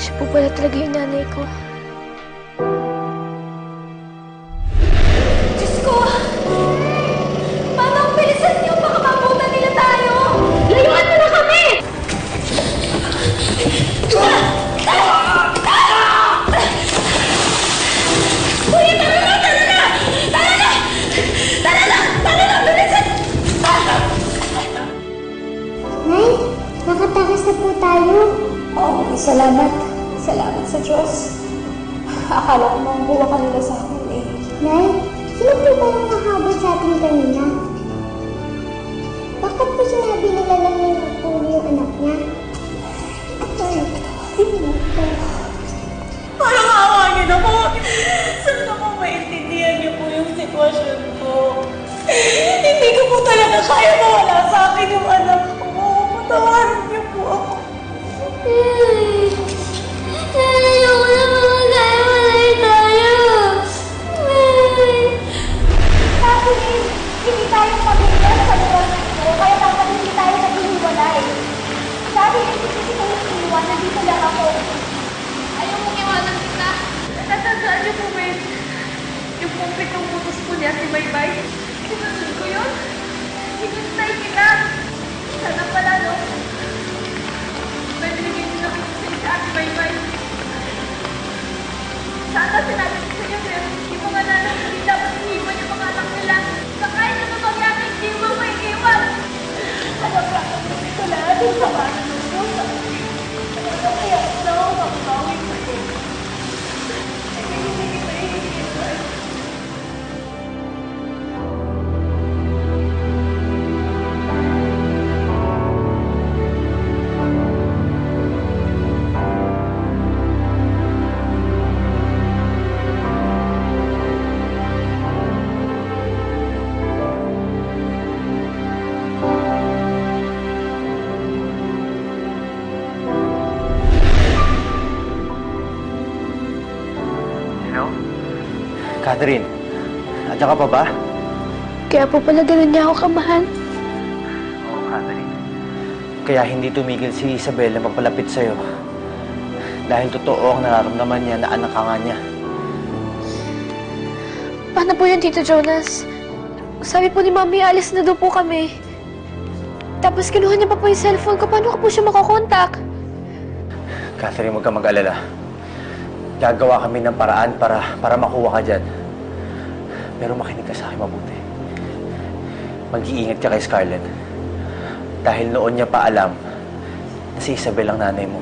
Siya po pala talaga yung nanay ko. Diyos ko! Mama, bilisan niyo! Baka mabutan nila tayo! Layuan mo na kami! Kuya, tara na! Tara na! Tara na! Tara na! Tara na! Bilisan! Nay, nakatakas na po tayo. Oo, salamat. Salamat sa Diyos. Akala ko mabuha ka nila sa akin eh. Nay, sino po ba yung nahabol sa atin kanina? Bakit po sinabi nila lang yung nakuli yung anak niya? Ay, hindi mo po. Parang awa niyo na po. Sana po maintindihan niyo po yung sitwasyon ko. Hindi ko po talaga kaya mawala sa akin yung anak ko. Patawarin niyo po ako. Ayoko na magkahiwalay tayo. Actually, hindi tayo pamilya sa lugar na ito, kaya dapat hindi tayo naghihiwalay. Sabi ni Sisi ko yung iwan, nandito lang ako. Ayaw mong iwanan kita. Natandaan niyo po ba yung pumpit ng butos ko niya si Baybay? Sinunod ko yun. Hinintay kita. Sana pala, no? May binigay niyo na kasi si Ate Baybay. Sana sinabi ko sa inyo, pero yung mga nanay hindi dapat iiwan yung mga anak nila. Sa kahit ano mangyari, hindi mo may iwan. Alam ka, ito lahat yung sama ng puso. Ano kaya ito na ako makabawin sa'yo? Hindi kita iiwan. Catherine, nandiyan ka pa ba? Kaya po pala ganun niya ako kamahal. Oo, Catherine. Kaya hindi tumigil si Isabel na magpalapit sa'yo. Dahil totoo ang nararamdaman niya na anak ka nga niya. Paano po yun, Tito Jonas? Sabi po ni Mami, alis na daw po kami. Tapos kinuha niya pa po yung cellphone ko. Paano ko po siya makakontak? Catherine, huwag ka mag-alala. Gagawa kami ng paraan para makuha ka dyan. Pero makinig ka sa akin mabuti. Mag-iingat ka kay Scarlett. Dahil noon niya pa alam na si Isabel ang nanay mo.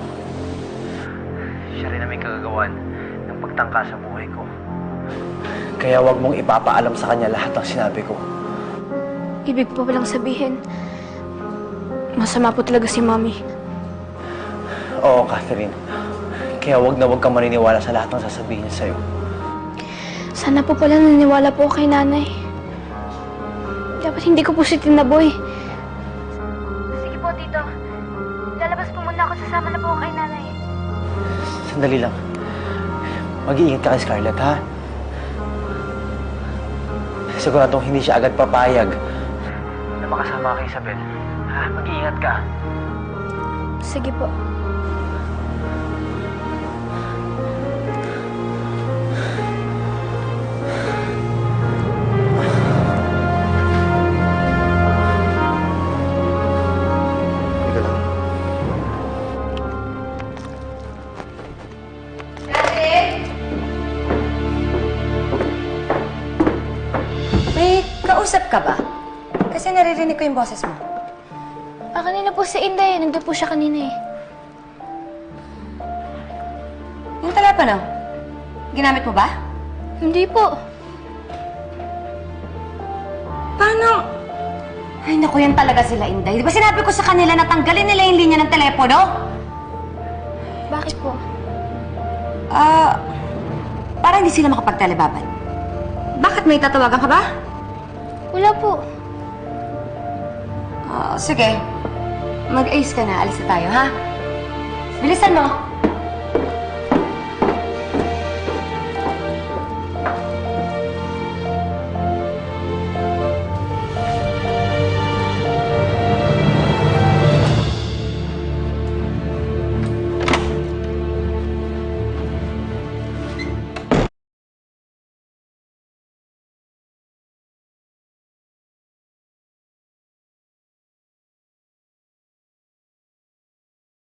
Siya rin ang may kagagawan ng pagtangka sa buhay ko. Kaya huwag mong ipapaalam sa kanya lahat ng sinabi ko. Ibig po walang sabihin, masama po talaga si Mami. Oo, Catherine. Kaya huwag kang maniniwala sa lahat ng sasabihin niya sa'yo. Sana po pala naniniwala po kay nanay. Dapat hindi ko po siya tinaboy. Sige po, Tito. Lalabas po muna ako. Sasama na po kay nanay. Sandali lang. Mag-iingat ka kay Scarlett, ha? Siguradong hindi siya agad papayag na makasama kay Isabel. Ha? Mag-iingat ka. Sige po. Kausap ka ba? Kasi naririnig ko yung boses mo. Kanina po si Inday. Nandun po siya kanina eh. Yung telepono, ginamit mo ba? Hindi po. Paano? Ay, naku, yan talaga sila, Inday. Di ba sinabi ko sa kanila na tanggalin nila yung linya ng telepono? Bakit po? Para hindi sila makapagtelebaban. Bakit may tatawagan ka ba? Wala po. Sige. Mag-ace ka na. Alis na tayo, ha? Bilisan mo.